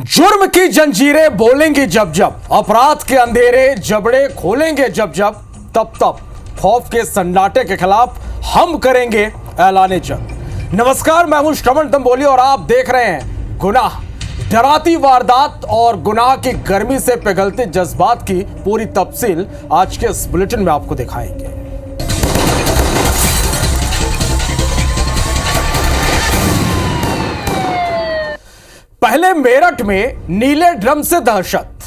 जुर्म की जंजीरें बोलेंगी जब जब, अपराध के अंधेरे जबड़े खोलेंगे जब जब, तब तब खौफ के सन्नाटे के खिलाफ हम करेंगे ऐलाने जंग। नमस्कार, मैं हूं श्रवण तंबोली और आप देख रहे हैं गुनाह। डराती वारदात और गुनाह की गर्मी से पिघलते जज्बात की पूरी तफसील आज के इस बुलेटिन में आपको दिखाएंगे। पहले मेरठ में नीले ड्रम से दहशत,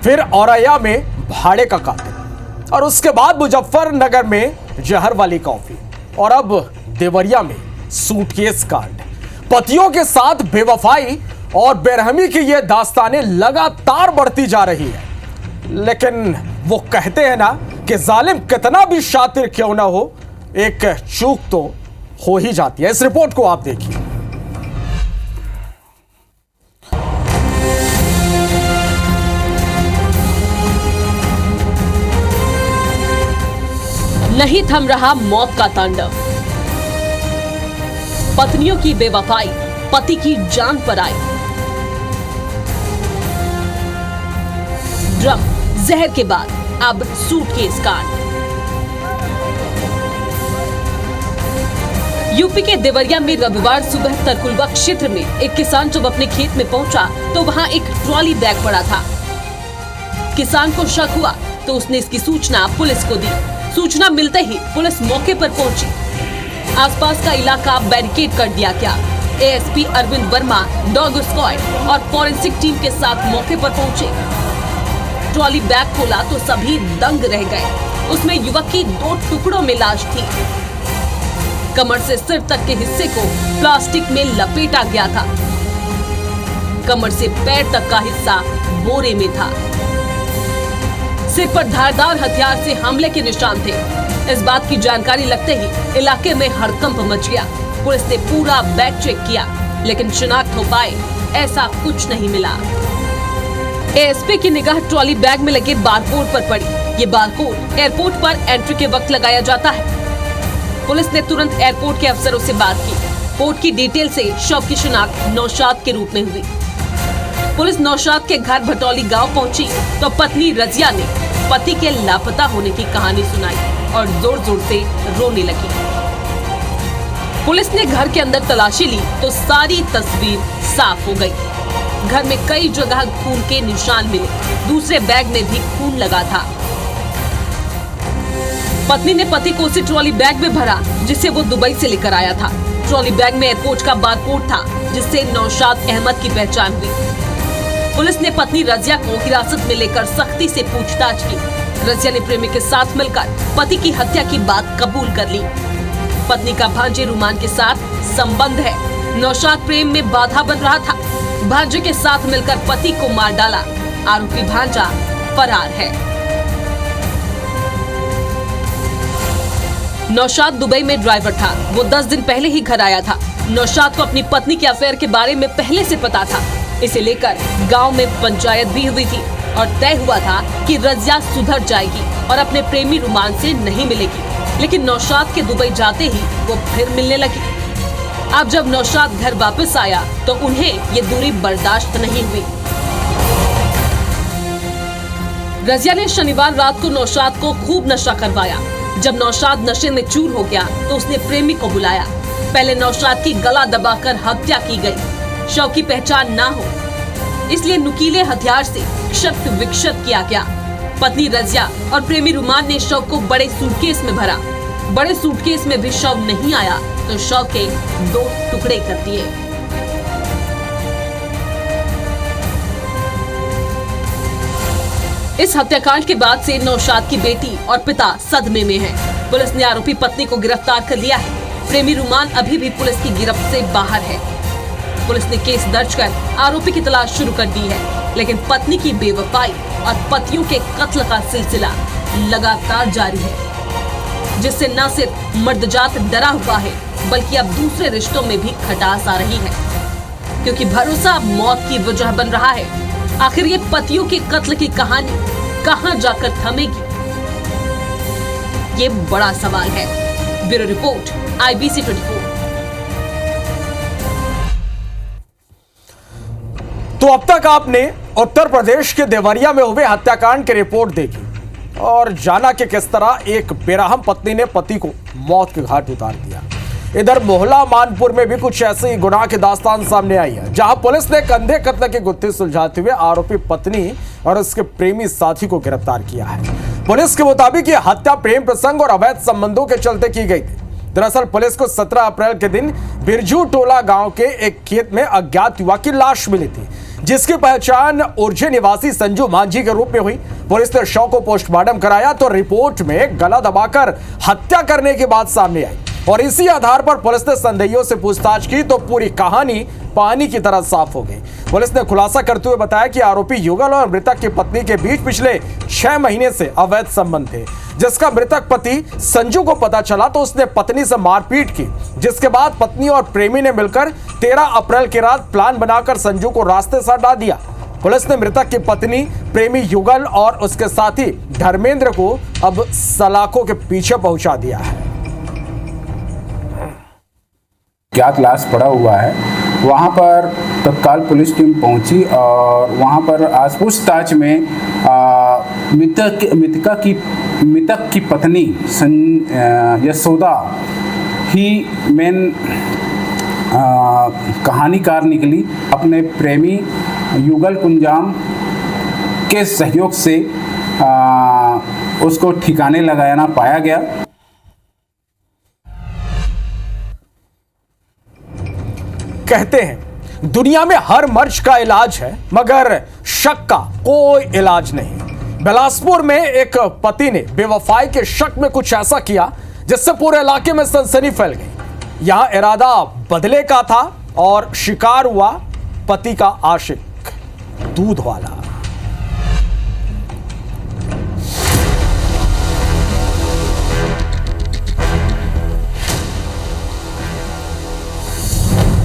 फिर औरैया में भाड़े का कातिल, और उसके बाद मुजफ्फरनगर में जहर वाली कॉफी, और अब देवरिया में सूटकेस कांड। पतियों के साथ बेवफाई और बेरहमी की ये दास्तानें लगातार बढ़ती जा रही है। लेकिन वो कहते हैं ना कि जालिम कितना भी शातिर क्यों ना हो, एक चूक तो हो ही जाती है। इस रिपोर्ट को आप देखिए। नहीं थम रहा मौत का तांडव। पत्नियों की बेवफाई, पति की जान पर आई। ड्रम, जहर के बाद अब सूटकेस कांड। यूपी के देवरिया में रविवार सुबह तरकुलवा क्षेत्र में एक किसान जब अपने खेत में पहुंचा तो वहां एक ट्रॉली बैग पड़ा था। किसान को शक हुआ तो उसने इसकी सूचना पुलिस को दी। सूचना मिलते ही पुलिस मौके पर पहुंची। आसपास का इलाका बैरिकेड कर दिया गया। ASP Arvind Verma dog squad और फॉरेंसिक टीम के साथ मौके पर पहुंचे। ट्रॉली बैग खोला तो सभी दंग रह गए। उसमें युवक की 2 टुकड़ों में लाश थी। कमर से सिर तक के हिस्से को प्लास्टिक में लपेटा गया था। कमर से पैर तक का हिस्सा बोरे में था। सिर पर धारदार हथियार से हमले के निशान थे। इस बात की जानकारी लगते ही इलाके में हड़कंप मच गया। पुलिस ने पूरा बैग चेक किया, लेकिन शिनाख्त हो पाए ऐसा कुछ नहीं मिला। एएसपी की निगाह ट्रॉली बैग में लगे बारकोड पर पड़ी। ये बारकोड एयरपोर्ट पर एंट्री के वक्त लगाया जाता है। पुलिस ने तुरंत एयरपोर्ट के अफसरों से बात की। कोर्ट की डिटेल से शव की शिनाख्त नौशाद के रूप में हुई। पुलिस नौशाद के घर भटौली गांव पहुंची तो पत्नी रजिया ने पति के लापता होने की कहानी सुनाई और जोर जोर से रोने लगी। पुलिस ने घर के अंदर तलाशी ली तो सारी तस्वीर साफ हो गई। घर में कई जगह खून के निशान मिले। दूसरे बैग में भी खून लगा था। पत्नी ने पति को उसी ट्रॉली बैग में भरा जिसे वो दुबई से लेकर आया था। ट्रॉली बैग में एयरपोर्ट का बारकोड था जिससे नौशाद अहमद की पहचान हुई। पुलिस ने पत्नी रजिया को हिरासत में लेकर सख्ती से पूछताछ की। रजिया ने प्रेमी के साथ मिलकर पति की हत्या की बात कबूल कर ली। पत्नी का भांजे रुमान के साथ संबंध है। नौशाद प्रेम में बाधा बन रहा था। भांजे के साथ मिलकर पति को मार डाला। आरोपी भांजा फरार है। नौशाद दुबई में ड्राइवर था। वो 10 दिन पहले ही घर आया था। नौशाद को अपनी पत्नी के अफेयर के बारे में पहले से पता था। इसे लेकर गांव में पंचायत भी हुई थी और तय हुआ था कि रजिया सुधर जाएगी और अपने प्रेमी रुमान से नहीं मिलेगी। लेकिन नौशाद के दुबई जाते ही वो फिर मिलने लगी। अब जब नौशाद घर वापस आया तो उन्हें ये दूरी बर्दाश्त नहीं हुई। रजिया ने शनिवार रात को नौशाद को खूब नशा करवाया। जब नौशाद नशे में चूर हो गया तो उसने प्रेमी को बुलाया। पहले नौशाद की गला दबाकर हत्या की गई। शव की पहचान ना हो इसलिए नुकीले हथियार से क्षत विक्षत किया गया। पत्नी रजिया और प्रेमी रुमान ने शव को बड़े सूटकेस में भरा। बड़े सूटकेस में भी शव नहीं आया तो शव के 2 टुकड़े कर दिए। इस हत्याकांड के बाद से नौशाद की बेटी और पिता सदमे में हैं। पुलिस ने आरोपी पत्नी को गिरफ्तार कर लिया है। प्रेमी रुमान अभी भी पुलिस की गिरफ्त से बाहर है। पुलिस ने केस दर्ज कर आरोपी की तलाश शुरू कर दी है, लेकिन पत्नी की बेवफाई और पतियों के कत्ल का सिलसिला लगातार जारी है, जिससे न सिर्फ मर्दजात डरा हुआ है बल्कि अब दूसरे रिश्तों में भी खटास आ रही है, क्योंकि भरोसा मौत की वजह बन रहा है। आखिर ये पतियों के कत्ल की कहानी कहां जाकर थमेगी, ये बड़ा सवाल है। Bureau report, IBC 24। तो अब तक आपने उत्तर प्रदेश के देवरिया में हुए हत्याकांड की रिपोर्ट देखी और जाना कि किस तरह एक बेरहम पत्नी ने पति को मौत के घाट उतार दिया। इधर मोहल्ला मानपुर में भी कुछ ऐसी गुनाह की दास्तान सामने आई है, जहां पुलिस ने कंधे कत्ल की गुत्थी सुलझाते हुए आरोपी पत्नी और उसके प्रेमी साथी को गिरफ्तार किया है। पुलिस के मुताबिक यह हत्या प्रेम प्रसंग और अवैध संबंधों के चलते की गई थी। दरअसल पुलिस को 17 अप्रैल के दिन बिरजू टोला गांव के एक खेत में अज्ञात युवक की लाश मिली थी, जिसकी पहचान उर्जे निवासी संजू मांझी के रूप में हुई। पुलिस ने शव को पोस्टमार्टम कराया तो रिपोर्ट में गला दबाकर हत्या करने की बात सामने आई और इसी आधार पर पुलिस ने संदेहियों से पूछताछ की तो पूरी कहानी पानी की तरह साफ हो गई। पुलिस ने खुलासा करते हुए बताया कि आरोपी युगल और मृतक की पत्नी के बीच पिछले 6 महीने से अवैध संबंध थे, जिसका मृतक पति संजू को पता चला तो उसने पत्नी से मारपीट की, जिसके बाद पत्नी और प्रेमी ने मिलकर 13 अप्रैल की रात प्लान बनाकर संजू को रास्ते से हटा दिया। पुलिस ने मृतक की पत्नी, प्रेमी युगल और उसके साथी धर्मेंद्र को अब सलाखों के पीछे पहुंचा दिया है। ज्ञात लाश पड़ा हुआ है, वहाँ पर तत्काल पुलिस टीम पहुंची और वहाँ पर आज पूछताछ में मृतक की पत्नी यशोदा ही मेन कहानीकार निकली। अपने प्रेमी युगल कुंजाम के सहयोग से उसको ठिकाने लगाना पाया गया। कहते हैं दुनिया में हर मर्ज का इलाज है, मगर शक का कोई इलाज नहीं। बिलासपुर में एक पति ने बेवफाई के शक में कुछ ऐसा किया जिससे पूरे इलाके में सनसनी फैल गई। यहां इरादा बदले का था और शिकार हुआ पति का आशिक दूध वाला।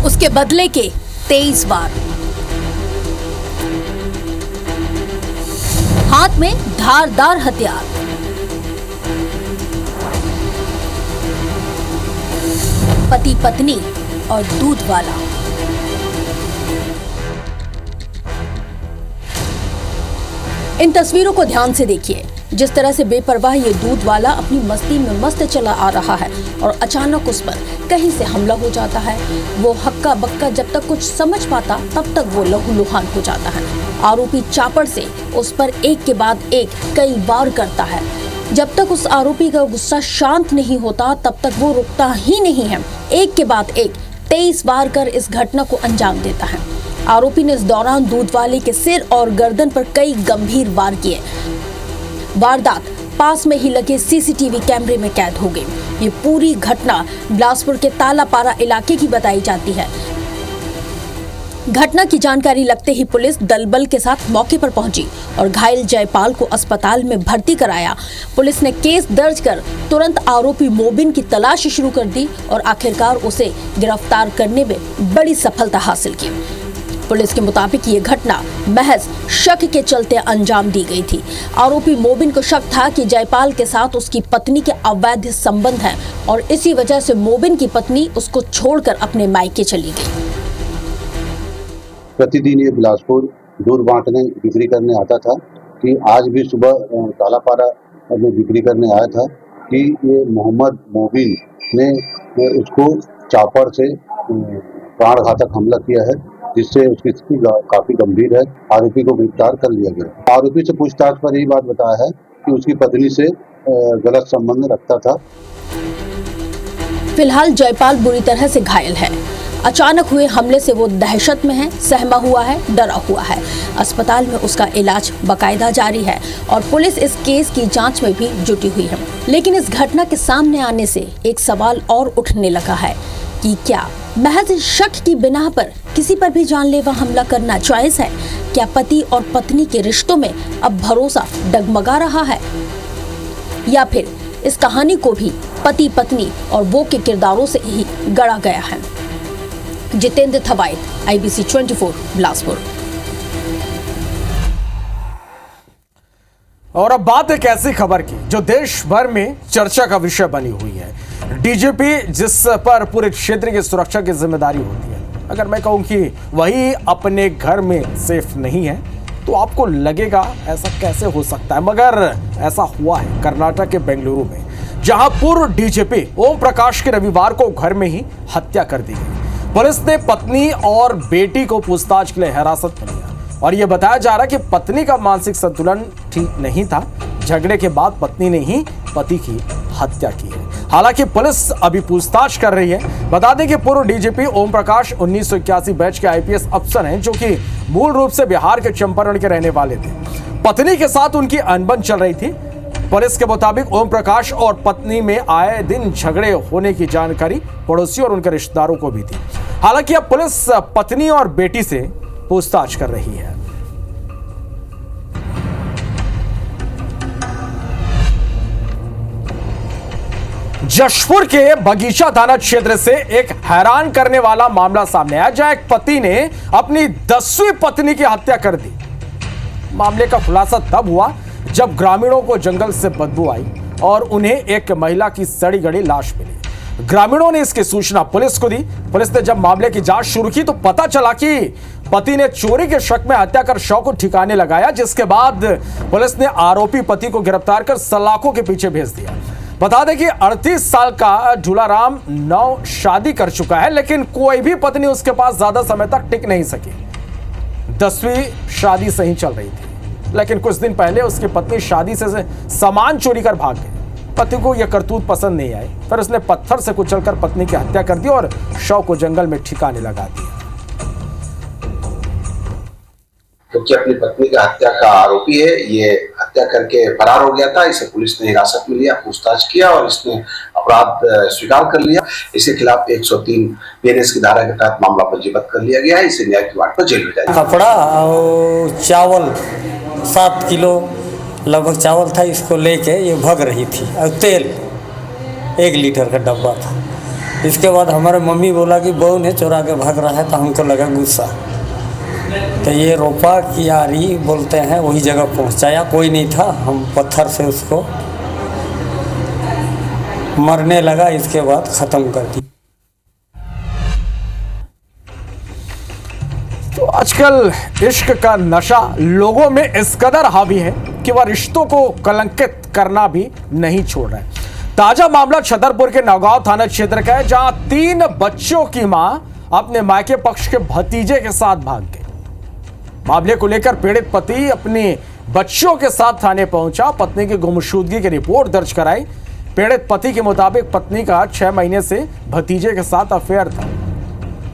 उसके बदले के 23 बार, हाथ में धारदार हथियार, पति पत्नी और दूध वाला। इन तस्वीरों को ध्यान से देखिए। जिस तरह से बेपरवाह ये दूध वाला अपनी मस्ती में मस्त चला आ रहा है और अचानक उस पर कहीं से हमला हो जाता है। वो हक्का बक्का जब तक कुछ समझ पाता तब तक वो लहूलुहान हो जाता है। आरोपी चापड़ से उस पर एक के बाद एक कई बार करता है। जब तक उस आरोपी का गुस्सा शांत नहीं होता तब तक वो रुकता ही नहीं है। एक के बाद एक 23 बार कर इस घटना को अंजाम देता है। आरोपी ने इस दौरान दूध वाले के सिर और गर्दन पर कई गंभीर वार किए। वारदात पास में ही लगे सीसीटीवी कैमरे में कैद हो गई। ये पूरी घटना बिलासपुर के तालापारा इलाके की बताई जाती है। घटना की जानकारी लगते ही पुलिस दलबल के साथ मौके पर पहुंची और घायल जयपाल को अस्पताल में भर्ती कराया। पुलिस ने केस दर्ज कर तुरंत आरोपी मोबिन की तलाश शुरू कर दी और आखिरकार उसे गिरफ्तार करने में बड़ी सफलता हासिल की। पुलिस के मुताबिक ये घटना महज शक के चलते अंजाम दी गई थी। आरोपी मोबिन को शक था कि जयपाल के साथ उसकी पत्नी के अवैध संबंध हैं और इसी वजह से मोबिन की पत्नी उसको छोड़कर अपने मायके चली गई। प्रतिदिन ये बिलासपुर दूध बांटने बिक्री करने आता था कि आज भी सुबह तालापारा में बिक्री करने आया था कि ये मोहम्मद मोबिन ने उसको चापड़ से प्राणघातक हमला किया है, जिससे उसकी स्थिति काफी गंभीर है। आरोपी को गिरफ्तार कर लिया गया। आरोपी से पूछताछ पर यही बात बताया है कि उसकी पत्नी से गलत संबंध रखता था। फिलहाल जयपाल बुरी तरह से घायल है। अचानक हुए हमले से वो दहशत में है, सहमा हुआ है, डरा हुआ है। अस्पताल में उसका इलाज बाकायदा जारी है और पुलिस इस केस की जांच में भी जुटी हुई है। लेकिन इस घटना के सामने आने से एक सवाल और उठने लगा है कि क्या महज शक की बिना पर किसी पर भी जानलेवा हमला करना जायज है? क्या पति और पत्नी के रिश्तों में अब भरोसा डगमगा रहा है, या फिर इस कहानी को भी पति पत्नी और वो के किरदारों से ही गढ़ा गया है? जितेंद्र थवाइट, IBC 24, बिलासपुर। और अब बात एक ऐसी खबर की जो देश भर में चर्चा का विषय बनी हुई है। डीजीपी जिस पर पूरे क्षेत्र की सुरक्षा की जिम्मेदारी होती है, अगर मैं कहूं कि वही अपने घर में सेफ नहीं है तो आपको लगेगा ऐसा कैसे हो सकता है, मगर ऐसा हुआ है कर्नाटक के बेंगलुरु में, जहां पूर्व डीजीपी ओम प्रकाश की रविवार को घर में ही हत्या कर दी गई। पुलिस ने पत्नी और बेटी को पूछताछ के लिए हिरासत में लिया और यह बताया जा रहा है कि पत्नी का मानसिक संतुलन ठीक नहीं था। झगड़े के बाद पत्नी ने ही पति की हत्या की है। हालांकि पुलिस अभी पूछताछ कर रही है। बता दें कि पूर्व डीजीपी ओम प्रकाश 1981 बैच के आईपीएस अफसर हैं, जो कि मूल रूप से बिहार के चंपारण के रहने वाले थे। पत्नी के साथ उनकी अनबन चल रही थी। पुलिस के मुताबिक ओम प्रकाश और पत्नी में आए दिन झगड़े होने की जानकारी पड़ोसियों और उनके रिश्तेदारों को भी थी। हालांकि अब पुलिस पत्नी और बेटी से पूछताछ कर रही है। जशपुर के बगीचा थाना क्षेत्र से एक हैरान करने वाला मामला सामने आया, जहां एक पति ने अपनी 10वीं पत्नी की हत्या कर दी। मामले का खुलासा तब हुआ जब ग्रामीणों को जंगल से बदबू आई और उन्हें एक महिला की सड़ी गड़ी लाश मिली। ग्रामीणों ने इसकी सूचना पुलिस को दी। पुलिस ने जब मामले की जांच शुरू की तो पता चला कि पति ने चोरी के शक में हत्या कर शव को ठिकाने लगाया, जिसके बाद पुलिस ने आरोपी पति को गिरफ्तार कर सलाखों के पीछे भेज दिया। बता दें कि 38 साल का ढूलाराम नौ शादी कर चुका है, लेकिन कोई भी पत्नी उसके पास ज्यादा समय तक टिक नहीं सकी। 10वीं शादी सही चल रही थी, लेकिन कुछ दिन पहले उसकी पत्नी शादी से सामान चोरी कर भाग गई। पति को यह करतूत पसंद नहीं आई, फिर उसने पत्थर से कुचलकर पत्नी की हत्या कर दी और शव को जंगल में ठिकाने लगा दिया। क्योंकि अपनी पत्नी का हत्या का आरोपी है, ये हत्या करके फरार हो गया था। इसे पुलिस ने हिरासत में लिया, पूछताछ किया और इसने अपराध स्वीकार कर लिया। इसके खिलाफ 103 बीएनएस की धारा के तहत मामला पंजीबद्ध कर लिया गया है। इसे न्यायिक रिमांड पर जेल भेजा जाएगा। कपड़ा और चावल 7 किलो लगभग चावल था, इसको लेके ये भाग रही थी और तेल 1 लीटर का डब्बा था। इसके बाद हमारे मम्मी बोला कि बहू ने चुरा के भाग रहा है, तो हमको लगा गुस्सा, तो ये रोपा की आरी बोलते हैं, वही जगह पहुंचाया। कोई नहीं था, हम पत्थर से उसको मरने लगा, इसके बाद ख़त्म कर दी। तो आजकल इश्क का नशा लोगों में इस कदर हावी है कि वह रिश्तों को कलंकित करना भी नहीं छोड़ रहे। ताजा मामला छतरपुर के नौगांव थाना क्षेत्र का है, जहां 3 बच्चों की मां अपने मायके पक्ष के भतीजे के साथ भाग गई। मामले को लेकर पीड़ित पति अपने बच्चों के साथ थाने पहुंचा, पत्नी की गुमशुदगी की रिपोर्ट दर्ज कराई। पीड़ित पति के मुताबिक पत्नी का 6 महीने से भतीजे के साथ अफेयर था।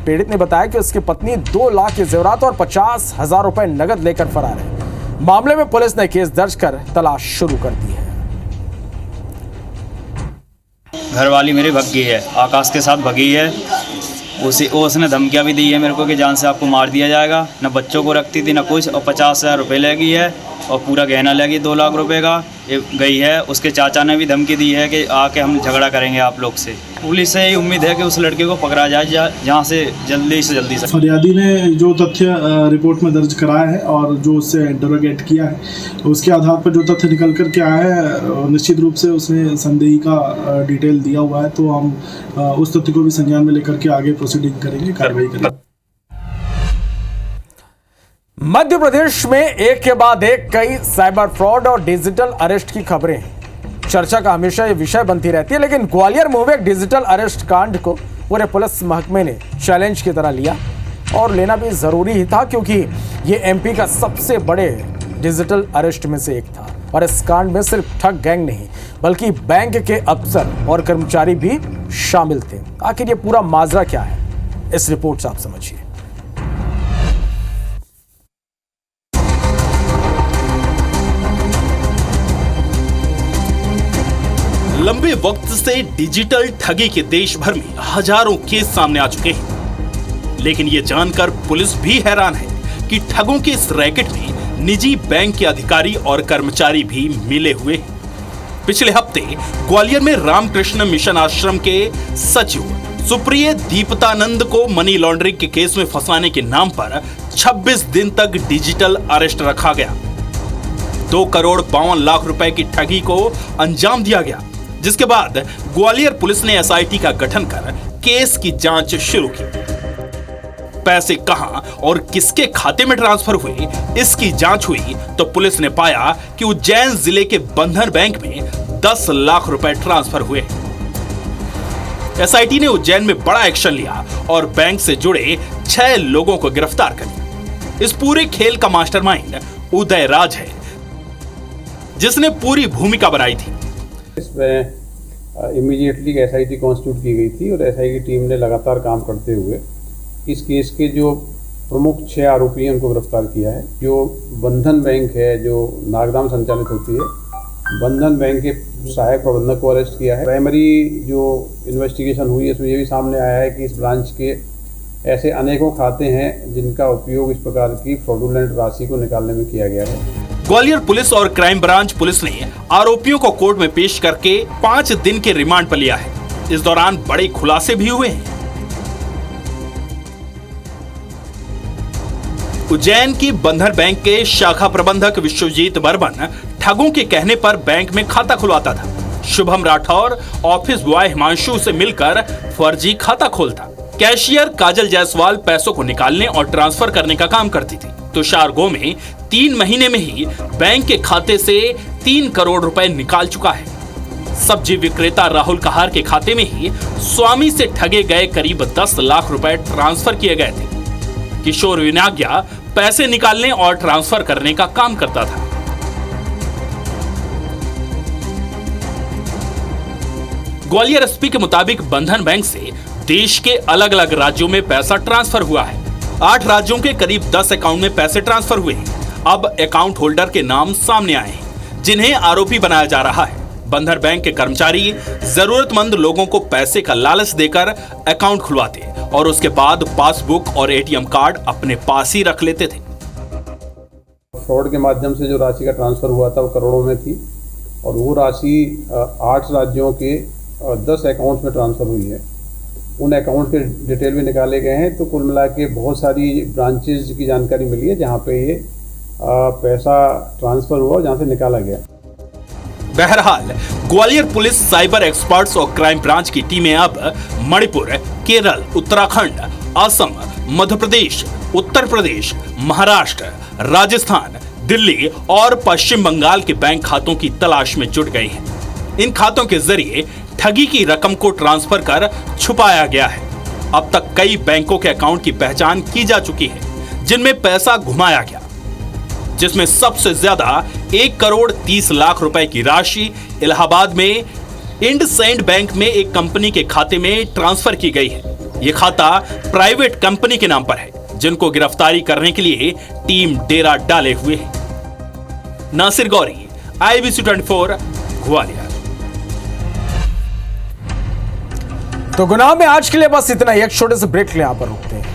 पीड़ित ने बताया कि उसकी पत्नी 2 लाख के जेवरात और 50,000 रुपए नगद लेकर फरार है। मामले में पुलिस ने केस दर्ज कर तलाश शुरू कर दी है। घरवाली मेरी भग गई है, आकाश के साथ भगी है। उसने धमकियाँ भी दी है मेरे को कि जान से आपको मार दिया जाएगा। न बच्चों को रखती थी न कुछ, और 50,000 रुपये ले गई है और पूरा गहना ले गई 2 लाख रुपए का। ये गई है, उसके चाचा ने भी धमकी दी है कि आके हम झगड़ा करेंगे आप लोग से। पुलिस से यही उम्मीद है कि उस लड़के को पकड़ा जाए, जहाँ से जल्दी से। फरियादी ने जो तथ्य रिपोर्ट में दर्ज कराया है और जो उससे इंटरोगेट किया है, उसके आधार पर जो तथ्य निकल कर के आया है, निश्चित रूप से उसने संदेही का डिटेल दिया हुआ है। तो हम उस तथ्य को भी संज्ञान में लेकर के आगे प्रोसीडिंग करेंगे, कार्रवाई करेंगे। मध्य प्रदेश में एक के बाद एक कई साइबर फ्रॉड और डिजिटल अरेस्ट की खबरें हैं। चर्चा का हमेशा ये विषय बनती रहती है, लेकिन ग्वालियर में हुए डिजिटल अरेस्ट कांड को पूरे पुलिस महकमे ने चैलेंज की तरह लिया और लेना भी जरूरी ही था, क्योंकि ये एमपी का सबसे बड़े डिजिटल अरेस्ट में से एक था। और इस कांड में सिर्फ ठग गैंग नहीं, बल्कि बैंक के अफसर और कर्मचारी भी शामिल थे। आखिर ये पूरा माजरा क्या है, इस रिपोर्ट से आप समझिए। लंबे वक्त से डिजिटल ठगी के देश भर में हजारों केस सामने आ चुके हैं, लेकिन ये जानकर पुलिस भी हैरान है कि ठगों के इस रैकेट में निजी बैंक के अधिकारी और कर्मचारी भी मिले हुए हैं। पिछले हफ्ते ग्वालियर में रामकृष्ण मिशन आश्रम के सचिव सुप्रिय दीपतानंद को मनी लॉन्ड्रिंग के केस में फंसाने के नाम पर 26 दिन तक डिजिटल अरेस्ट रखा गया। 2 करोड़ 52 लाख रुपए की ठगी को अंजाम दिया गया, जिसके बाद ग्वालियर पुलिस ने एसआईटी का गठन कर केस की जांच शुरू की। पैसे कहां और किसके खाते में ट्रांसफर हुए, इसकी जांच हुई तो पुलिस ने पाया कि उज्जैन जिले के बंधन बैंक में 10 लाख रुपए ट्रांसफर हुए। एसआईटी ने उज्जैन में बड़ा एक्शन लिया और बैंक से जुड़े 6 लोगों को गिरफ्तार कर लिया। इस पूरे खेल का मास्टरमाइंड उदय राज है, जिसने पूरी भूमिका बनाई थी। इसमें इमीडिएटली एसआईटी कॉन्स्टिट्यूट की गई थी और एसआईटी की टीम ने लगातार काम करते हुए इस केस के जो प्रमुख 6 आरोपी हैं उनको गिरफ्तार किया है। जो बंधन बैंक है, जो नागदाम संचालित होती है, बंधन बैंक के सहायक प्रबंधक को अरेस्ट किया है। प्राइमरी जो इन्वेस्टिगेशन हुई है इसमें ये भी सामने आया है कि इस ब्रांच के ऐसे अनेकों खाते हैं जिनका उपयोग इस प्रकार की फ्रॉडुलेंट राशि को निकालने में किया गया है। ग्वालियर पुलिस और क्राइम ब्रांच पुलिस ने आरोपियों को कोर्ट में पेश करके 5 दिन के रिमांड पर लिया है। इस दौरान बड़े खुलासे भी हुए हैं। उज्जैन की बंधन बैंक के शाखा प्रबंधक विश्वजीत बर्मन ठगों के कहने पर बैंक में खाता खुलवाता था। शुभम राठौर ऑफिस बॉय हिमांशु से मिलकर फर्जी खाता खोलता। कैशियर काजल जायसवाल पैसों को निकालने और ट्रांसफर करने का काम करती थी। तुषार गोमे 3 महीने में ही बैंक के खाते से 3 करोड़ रुपए निकाल चुका है। सब्जी विक्रेता राहुल कहार के खाते में ही स्वामी से ठगे गए करीब 10 लाख रुपए ट्रांसफर किए गए थे। किशोर विनाग्या पैसे निकालने और ट्रांसफर करने का काम करता था। ग्वालियर एसपी के मुताबिक बंधन बैंक से देश के अलग अलग राज्यों में पैसा ट्रांसफर हुआ है। 8 राज्यों के करीब 10 अकाउंट में पैसे ट्रांसफर हुए हैं। अब अकाउंट होल्डर के नाम सामने आए हैं, जिन्हें आरोपी बनाया जा रहा है। बंधन बैंक के कर्मचारी जरूरतमंद लोगों को पैसे का लालच देकर अकाउंट खुलवाते और उसके बाद पासबुक और एटीएम कार्ड अपने पास ही रख लेते थे। फ्रॉड के माध्यम से जो राशि का ट्रांसफर हुआ था वो करोड़ों में थी और वो राशि 8 राज्यों के 10 अकाउंट्स में ट्रांसफर हुई है। उन अकाउंट के डिटेल भी निकाले गए हैं। तो कुल मिला के बहुत सारी ब्रांचेज की जानकारी मिली है जहां पे ये पैसा ट्रांसफर हुआ, जहां से निकाला गया। बहरहाल ग्वालियर पुलिस साइबर एक्सपर्ट्स और क्राइम ब्रांच की टीमें अब मणिपुर, केरल, उत्तराखंड, असम, मध्य प्रदेश, उत्तर प्रदेश, महाराष्ट्र, राजस्थान, दिल्ली और पश्चिम बंगाल के बैंक खातों की तलाश में जुट गई हैं। इन खातों के जरिए ठगी की रकम को ट्रांसफर कर छुपाया गया है। अब तक कई बैंकों के अकाउंट की पहचान की जा चुकी है जिनमें पैसा घुमाया गया, जिसमें सबसे ज्यादा 1 करोड़ 30 लाख रुपए की राशि इलाहाबाद में इंडसइंड बैंक में एक कंपनी के खाते में ट्रांसफर की गई है। यह खाता प्राइवेट कंपनी के नाम पर है, जिनको गिरफ्तारी करने के लिए टीम डेरा डाले हुए है। नासिर गौरी, IBC 24, ग्वालियर। तो गुनाह में आज के लिए बस इतना ही। एक छोटे से ब्रेक ले यहां पर रुकते हैं।